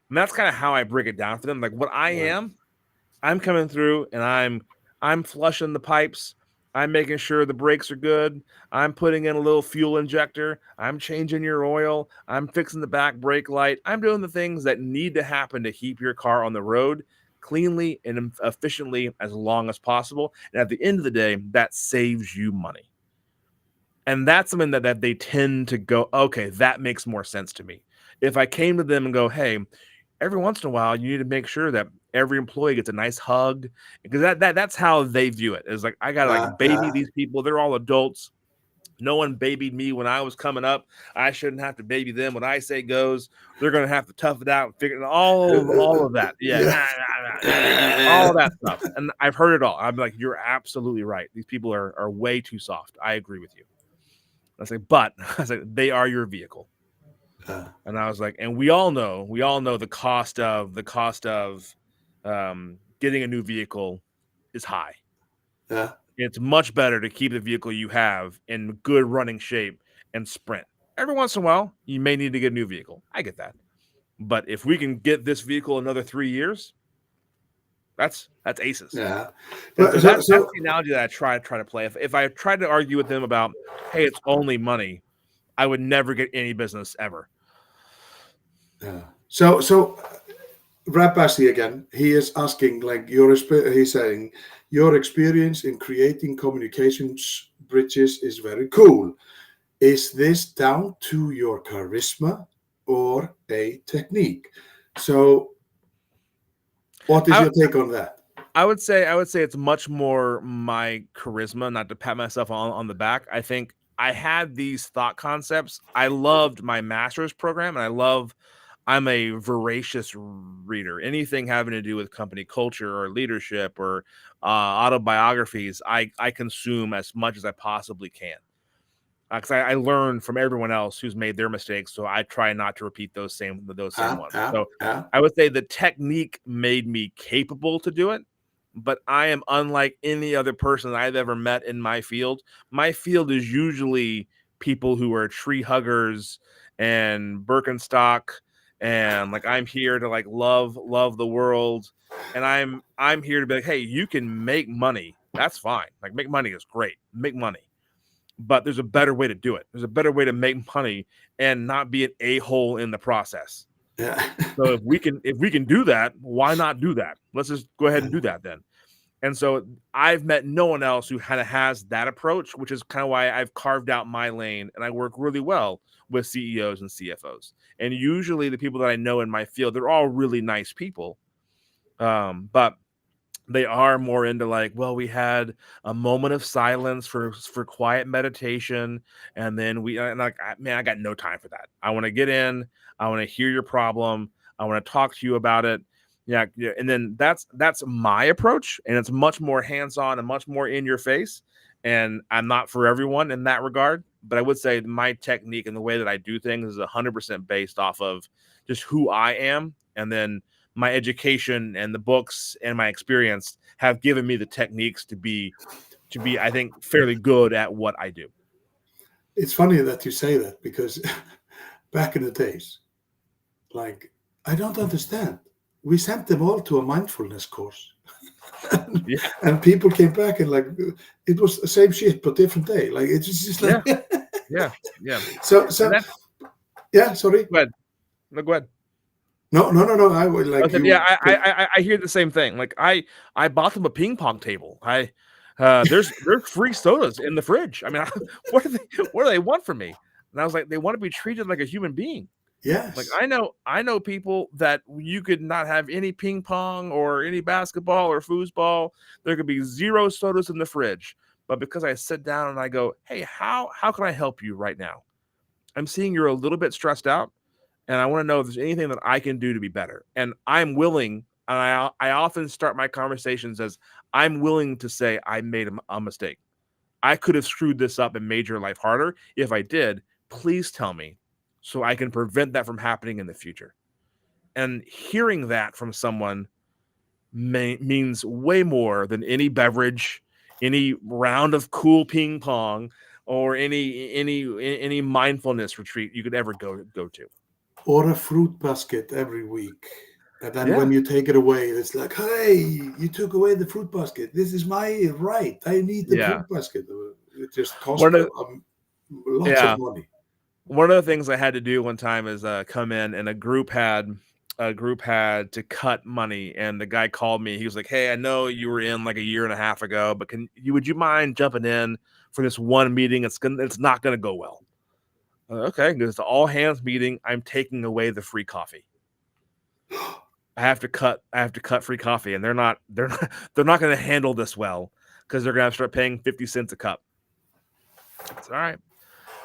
And that's kind of how I break it down for them. Like what I'm coming through and I'm flushing the pipes. I'm making sure the brakes are good. I'm putting in a little fuel injector. I'm changing your oil. I'm fixing the back brake light. I'm doing the things that need to happen to keep your car on the road cleanly and efficiently as long as possible. And at the end of the day, that saves you money. And that's something that they tend to go, okay, that makes more sense to me. If I came to them and go, hey, every once in a while, you need to make sure that every employee gets a nice hug, because that's how they view it. It's like, I gotta like baby these people. They're all adults. No one babied me when I was coming up. I shouldn't have to baby them. What I say goes. They're gonna have to tough it out and figure all of that. Yeah, all of that stuff. And I've heard it all. I'm like, you're absolutely right. These people are way too soft. I agree with you. I was like, but I was like, they are your vehicle. And I was like, and we all know the cost of getting a new vehicle is high. Yeah. It's much better to keep the vehicle you have in good running shape and sprint. Every once in a while, you may need to get a new vehicle. I get that. But if we can get this vehicle another 3 years, that's aces. Yeah. And so that's the analogy that I try to play. If I tried to argue with them about, hey, it's only money, I would never get any business ever. Yeah. So Rapasi again, he is asking, like, he's saying, your experience in creating communications bridges is very cool. Is this down to your charisma or a technique? So what is your take on that? I would say it's much more my charisma, not to pat myself on the back. I think I had these thought concepts. I loved my master's program, and I'm a voracious reader. Anything having to do with company culture or leadership or autobiographies, I consume as much as I possibly can. Because I learn from everyone else who's made their mistakes, so I try not to repeat those same ones. So I would say the technique made me capable to do it, but I am unlike any other person I've ever met in my field. My field is usually people who are tree huggers and Birkenstock, and like I'm here to like love the world, and I'm here to be like, hey, you can make money. That's fine. Like make money is great. Make money. But there's a better way to do it. There's a better way to make money and not be an a-hole in the process. Yeah. So if we can do that, why not do that? Let's just go ahead and do that then. And so I've met no one else who kind of has that approach, which is kind of why I've carved out my lane, and I work really well with CEOs and CFOs. And usually the people that I know in my field, they're all really nice people. But they are more into like, well, we had a moment of silence for quiet meditation, and then I got no time for that. I want to get in, I want to hear your problem, I want to talk to you about it. Yeah, and then that's my approach, and it's much more hands-on and much more in your face. And I'm not for everyone in that regard, but I would say my technique and the way that I do things is 100% based off of just who I am, and then my education and the books and my experience have given me the techniques to be, I think, fairly good at what I do. It's funny that you say that, because back in the days, like, I don't understand. We sent them all to a mindfulness course. Yeah. And people came back and like, it was the same shit, but different day. Like, it's just like, yeah. So yeah, sorry. Go ahead. No, go ahead. No. I would like. I hear the same thing. Like I bought them a ping pong table. There's free sodas in the fridge. I mean, what do they want from me? And I was like, they want to be treated like a human being. Yes. Like I know people that you could not have any ping pong or any basketball or foosball. There could be 0 sodas in the fridge, but because I sit down and I go, hey, how can I help you right now? I'm seeing you're a little bit stressed out. and I want to know if there's anything that I can do to be better. And I'm willing, and I often start my conversations as I'm willing to say I made a mistake. I could have screwed this up and made your life harder. If I did, please tell me so I can prevent that from happening in the future. And hearing that from someone means way more than any beverage, any round of cool ping pong, or any mindfulness retreat you could ever go to. Or a fruit basket every week. And then Yeah. when you take it away, it's like, hey, you took away the fruit basket. This is my right. I need the Yeah. fruit basket. It just costs One of lots yeah. of money. One of the things I had to do one time is come in, and a group had to cut money, and the guy called me. He was like, "Hey, I know you were in like a year and a half ago, but would you mind jumping in for this one meeting? It's not gonna go well." Okay, because it's an all hands meeting. I'm taking away the free coffee. I have to cut free coffee, and they're not they're not going to handle this well because they're going to start paying 50 cents a cup. It's all right.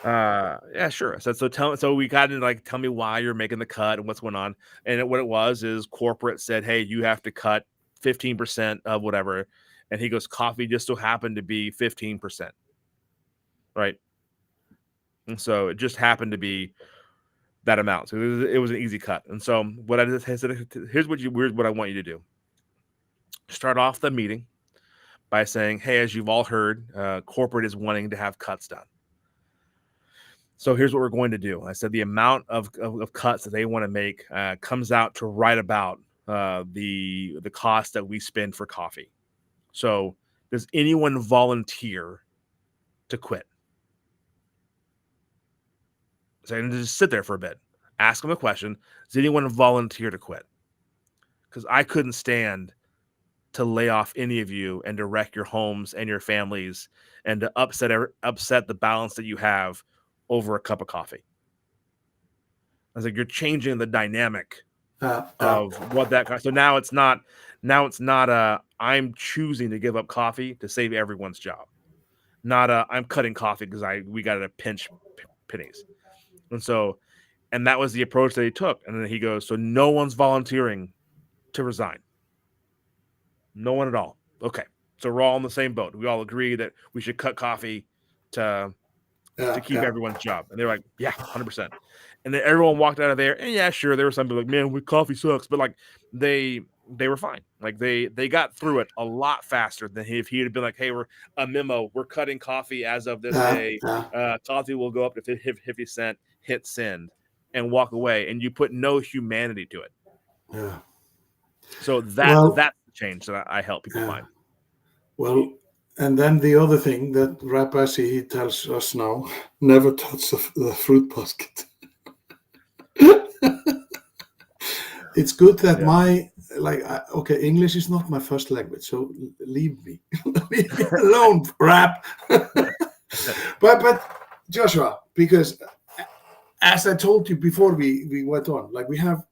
Yeah, sure. So we got to like tell me why you're making the cut and what's going on. And what it was is corporate said, "Hey, you have to cut 15% of whatever." And he goes, "Coffee just so happened to be 15%." Right. And so it just happened to be that amount. So it was an easy cut. And so what I said, here's what I want you to do. Start off the meeting by saying, "Hey, as you've all heard, corporate is wanting to have cuts done. So here's what we're going to do." I said the amount of cuts that they want to make comes out to right about the cost that we spend for coffee. So does anyone volunteer to quit? So just sit there for a bit. Ask them a question. Does anyone volunteer to quit? Because I couldn't stand to lay off any of you and to wreck your homes and your families and to upset the balance that you have over a cup of coffee. I was like, you're changing the dynamic of what that costs. So now it's not I'm choosing to give up coffee to save everyone's job. Not I'm cutting coffee because we got to pinch pennies. And that was the approach that he took. And then he goes, so no one's volunteering to resign. No one at all. Okay. So we're all in the same boat. We all agree that we should cut coffee to keep everyone's job. And they're like, yeah, 100%. And then everyone walked out of there. And yeah, sure, there were some people like, man, coffee sucks. But like they were fine. Like they got through it a lot faster than if he had been like, hey, we're cutting coffee as of this day. Coffee will go up to 50 cents, hit send, and walk away. And you put no humanity to it. Yeah. So that's the change that I help people find. Well, and then the other thing that Rabbi he tells us now, never touch the fruit basket. It's good that English is not my first language, so leave me alone, Rap. but Joshua, because as I told you before we went on, like we have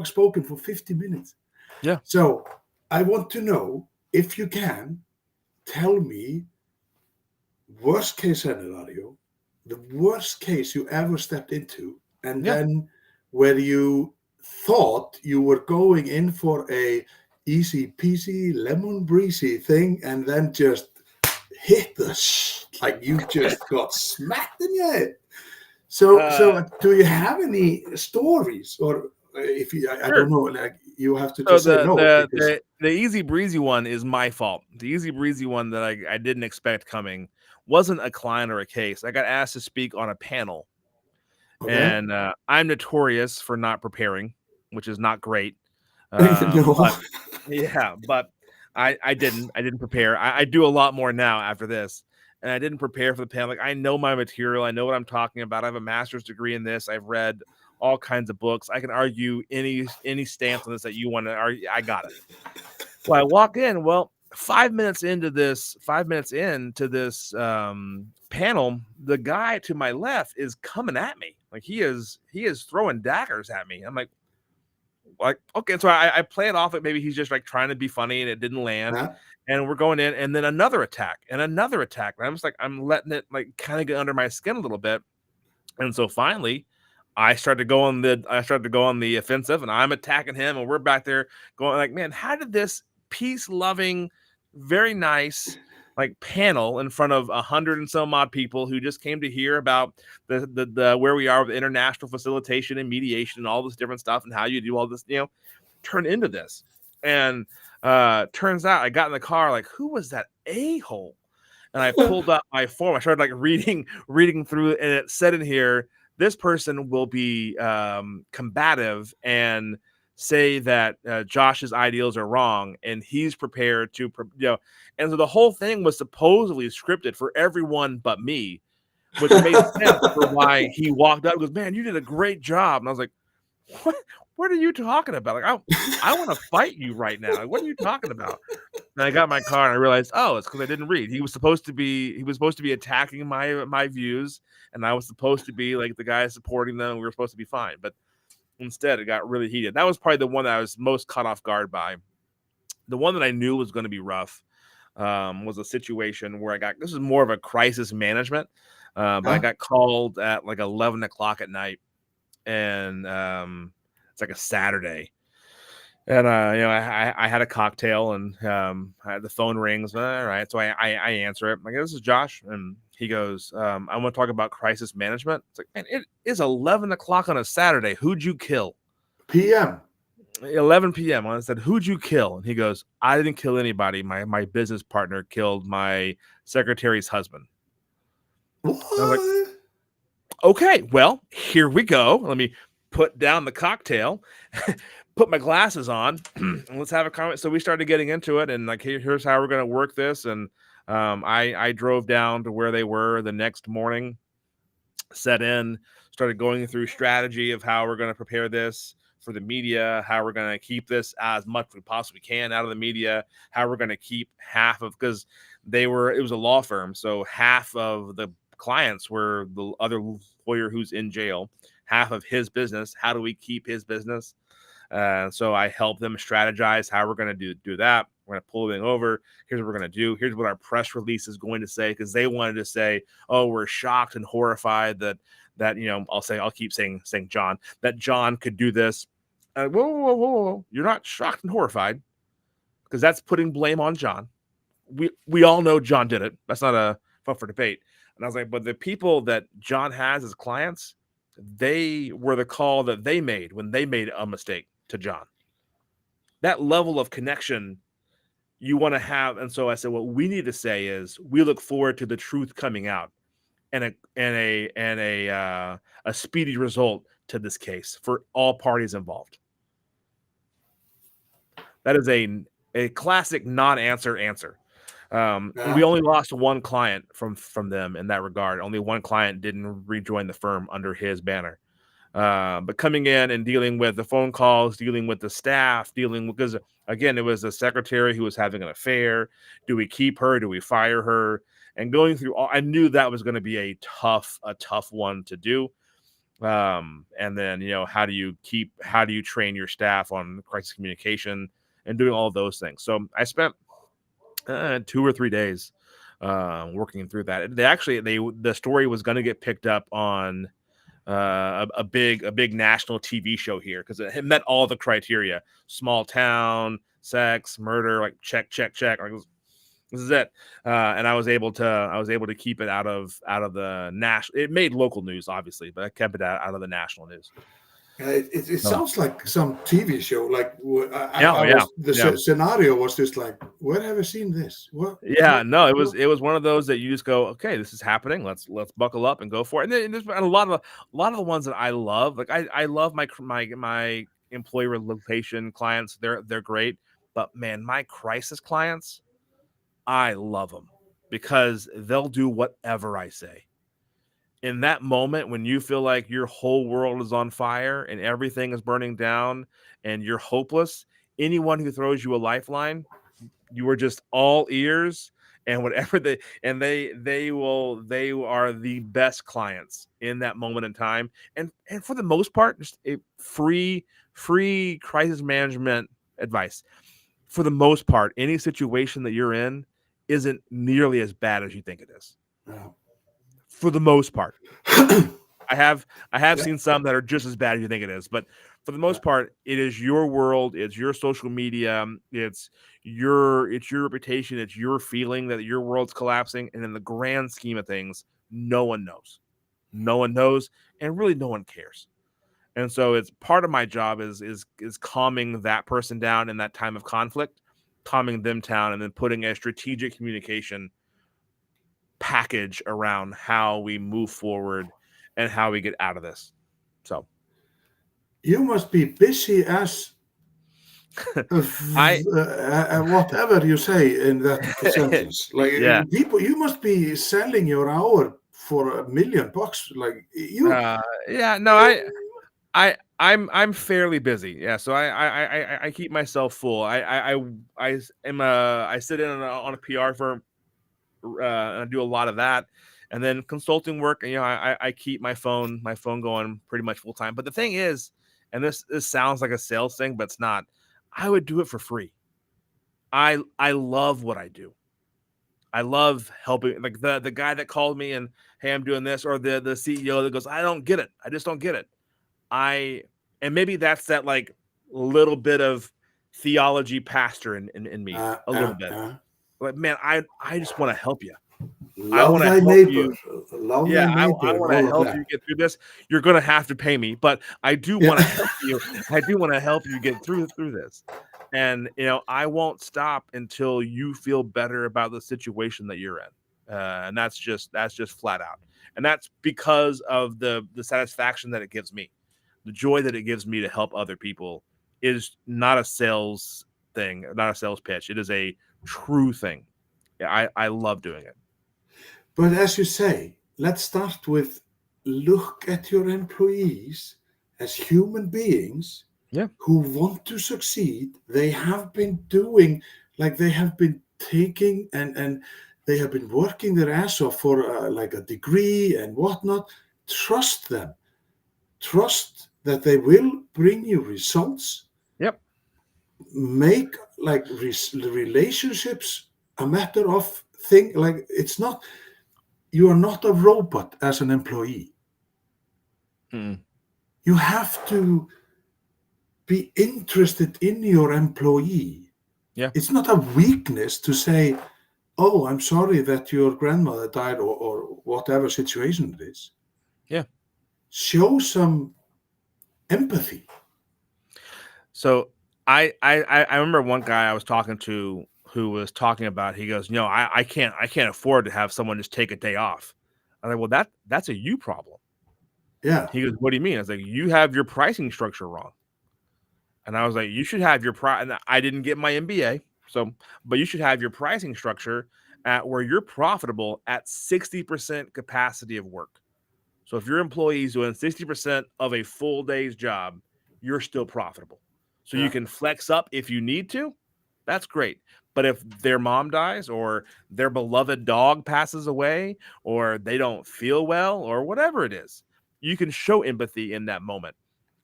spoken for 50 minutes. Yeah. So I want to know, if you can, tell me worst case scenario, the worst case you ever stepped into, and then where you thought you were going in for a easy peasy lemon breezy thing, and then just hit like you just got smacked in your head. So do you have any stories, or if you, I don't know, like you have to just say no. The easy breezy one is my fault. The easy breezy one that I didn't expect coming wasn't a client or a case. I got asked to speak on a panel, and I'm notorious for not preparing, which is not great. But I didn't prepare. I do a lot more now after this. And I didn't prepare for the panel. Like, I know my material. I know what I'm talking about. I have a master's degree in this. I've read all kinds of books. I can argue any stance on this that you want to argue. I got it. Well, I walk in. Well, 5 minutes into this panel, the guy to my left is coming at me. Like he is throwing daggers at me. I'm like, okay. So I play it off like maybe he's just like trying to be funny and it didn't land. And we're going in, and then another attack. And I'm just like, I'm letting it like kind of get under my skin a little bit. And so finally, I started to go on the offensive, and I'm attacking him, and we're back there going like, man, how did this peace-loving, very nice like panel in front of 100 and some odd people who just came to hear about the where we are with international facilitation and mediation and all this different stuff and how you do all this, turn into this? And turns out I got in the car like, who was that a-hole? And I pulled up my form. I started like reading through it, and it said in here, this person will be combative and say that Josh's ideals are wrong, and he's prepared to, And so the whole thing was supposedly scripted for everyone but me, which made sense for why he walked up and goes, man, you did a great job. And I was like, what are you talking about? Like, I want to fight you right now. Like, what are you talking about? And I got in my car and I realized, oh, it's because I didn't read. He was supposed to be attacking my views, and I was supposed to be like the guy supporting them, and we were supposed to be fine. But instead, it got really heated. That was probably the one that I was most caught off guard by. The one that I knew was going to be rough was a situation where this is more of a crisis management, but I got called at like 11 o'clock at night, and it's like a Saturday. And I had a cocktail, and I had the phone rings. All right, so I answer it. I'm like, this is Josh, and he goes, I want to talk about crisis management. It's like, man, it is 11 o'clock on a Saturday. Who'd you kill? PM. 11 p.m. I said, who'd you kill? And he goes, I didn't kill anybody. My business partner killed my secretary's husband. What? I was like, okay, well, here we go. Let me put down the cocktail. Put my glasses on, and let's have a comment. So we started getting into it, and like, here's how we're going to work this. And I drove down to where they were the next morning, set in, started going through strategy of how we're going to prepare this for the media, how we're going to keep this as much as we possibly can out of the media, how we're going to keep half of, because it was a law firm, so half of the clients were the other lawyer who's in jail, half of his business. How do we keep his business? So I help them strategize how we're going to do that. We're going to pull everything over. Here's what we're going to do. Here's what our press release is going to say, because they wanted to say, oh, we're shocked and horrified that I'll keep saying John, that John could do this. Whoa. You're not shocked and horrified, because that's putting blame on John. We all know John did it. That's not a fun for debate. And I was like, but the people that John has as clients, they were the call that they made when they made a mistake to John. That level of connection you want to have. And so I said, what we need to say is, we look forward to the truth coming out and a speedy result to this case for all parties involved. That is a classic non-answer answer. We only lost one client from them in that regard. Only one client didn't rejoin the firm under his banner. But coming in and dealing with the phone calls, dealing with the staff, because again, it was a secretary who was having an affair. Do we keep her? Do we fire her? And going through I knew that was going to be a tough one to do. And then, how do you train your staff on crisis communication and doing all those things? So I spent 2 or 3 days working through that. The story was going to get picked up on a big national TV show here, because it met all the criteria: small town, sex, murder, like check. Like, this is it. And I was able to keep it out of the national. It made local news, obviously, but I kept it out of the national news. It sounds like some TV show. Like the scenario was just like, where have I seen this? What? No, it was one of those that you just go, okay, this is happening. Let's buckle up and go for it. And then there's a lot of the ones that I love. Like I love my employee relation clients. They're great, but man, my crisis clients, I love them because they'll do whatever I say. In that moment when you feel like your whole world is on fire and everything is burning down and you're hopeless, anyone who throws you a lifeline, you are just all ears, and whatever they are the best clients in that moment in time. And for the most part, just a free crisis management advice. For the most part, any situation that you're in isn't nearly as bad as you think it is. Yeah. For the most part. I have Yeah. seen some that are just as bad as you think it is, but for the most part, it is your world, it's your social media, it's your reputation, it's your feeling that your world's collapsing, and in the grand scheme of things, no one knows. No one knows, and really no one cares. And so it's part of my job is calming that person down in that time of conflict, calming them down, and then putting a strategic communication package around how we move forward and how we get out of this. So You must be busy as I whatever you say in that sentence. Like yeah people, you must be selling your hour for $1 million. Like you, yeah no I'm fairly busy. Yeah, so I keep myself full. I sit in on a PR firm. And I do a lot of that, and then consulting work. And I keep my phone going pretty much full time. But the thing is, and this sounds like a sales thing, but it's not. I would do it for free. I love what I do. I love helping, like the guy that called me and, hey, I'm doing this, or the CEO that goes, I don't get it. I just don't get it. And maybe that's that like little bit of theology pastor in me, a little bit. Like, man, I just want to help you. I love want to thy help neighbor, you. love Yeah, thy I neighbor, and want to all of help you that. get through this. You're going to have to pay me, but I do want to help you. I do want to help you get through this. And I won't stop until you feel better about the situation that you're in. And that's just flat out. And that's because of the satisfaction that it gives me. The joy that it gives me to help other people is not a sales thing, not a sales pitch. It is a true thing. I love doing it. But as you say, let's start with look at your employees as human beings Yeah. who want to succeed. They have been doing, like they have been taking and they have been working their ass off for like a degree and whatnot. Trust them. Trust that they will bring you results. Yep. Make like relationships a matter of thing. Like it's not, you are not a robot as an employee. Mm. You have to be interested in your employee. Yeah. It's not a weakness to say, oh, I'm sorry that your grandmother died, or whatever situation it is. Yeah. Show some empathy. So I remember one guy I was talking to who was talking about, he goes, I can't afford to have someone just take a day off. I'm like, well, that's a you problem. Yeah. He goes, what do you mean? I was like, you have your pricing structure wrong. And I was like, you should have your and I didn't get my MBA. But you should have your pricing structure at where you're profitable at 60% capacity of work. So if your employee is doing 60% of a full day's job, you're still profitable. So you can flex up if you need to. That's great. But if their mom dies, or their beloved dog passes away, or they don't feel well, or whatever it is, you can show empathy in that moment.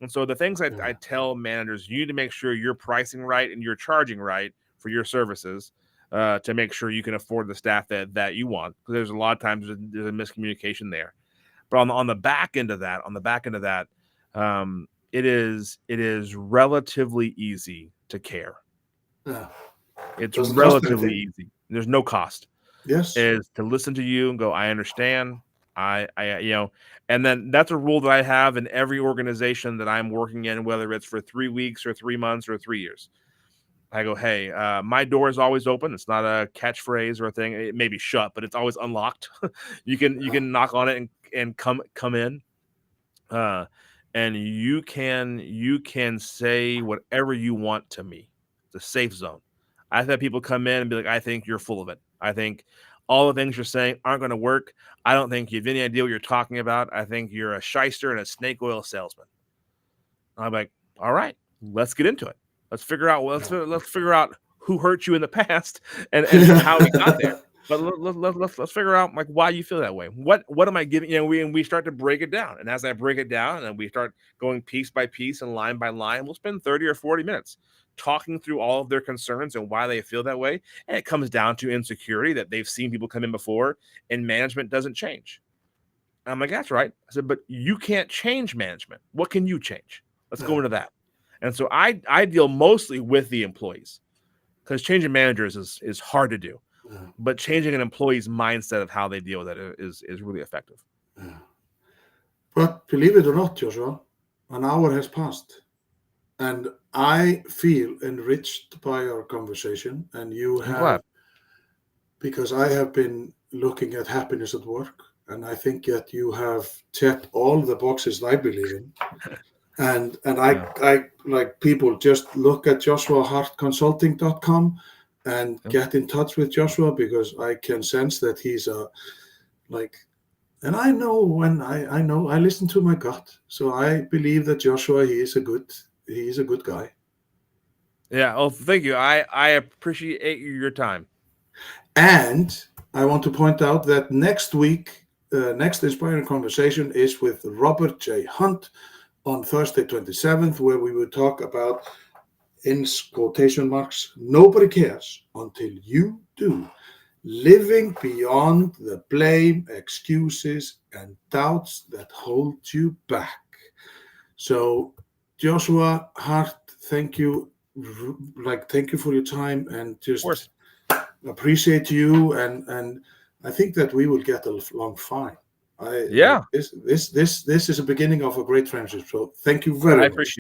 And so the things I tell managers, you need to make sure you're pricing right and you're charging right for your services, to make sure you can afford the staff that you want. Because there's a lot of times there's a miscommunication there. But on the back end of that, it is relatively easy to care. Yeah. It's Doesn't cost relatively anything. easy. There's no cost. Yes. Is to listen to you and go, I understand. I and then that's a rule that I have in every organization that I'm working in, whether it's for 3 weeks or 3 months or 3 years. I go, hey, my door is always open. It's not a catchphrase or a thing. It may be shut, but it's always unlocked. You can knock on it and come in. And you can say whatever you want to me. It's a safe zone. I've had people come in and be like, I think you're full of it. I think all the things you're saying aren't going to work. I don't think you have any idea what you're talking about. I think you're a shyster and a snake oil salesman. I'm like, all right, let's get into it. Let's figure out who hurt you in the past and how we got there. But let's figure out like why you feel that way. What am I giving? We start to break it down, and as I break it down, and we start going piece by piece and line by line, we'll spend 30 or 40 minutes talking through all of their concerns and why they feel that way. And it comes down to insecurity that they've seen people come in before, and management doesn't change. I'm like, that's right. I said, but you can't change management. What can you change? Let's go into that. And so I deal mostly with the employees, because changing managers is hard to do. But changing an employee's mindset of how they deal with it is really effective. But believe it or not, Joshua, an hour has passed. And I feel enriched by our conversation. And you I'm have, glad. because I have been looking at happiness at work. And I think that you have checked all the boxes that I believe in. And I like people just look at joshuahartconsulting.com and get in touch with Joshua, because I can sense that he's and I know when I know I listen to my gut. So I believe that Joshua, he is a good guy. Yeah. Oh, thank you. I appreciate your time. And I want to point out that next week, next Inspiring Conversation is with Robert J. Hunt on Thursday 27th, where we will talk about, in quotation marks, nobody cares until you do. Living beyond the blame, excuses, and doubts that hold you back. So, Joshua Hart, thank you. Thank you for your time, and just appreciate you. And I think that we will get along fine. This is a beginning of a great friendship. So, thank you very much. Appreciate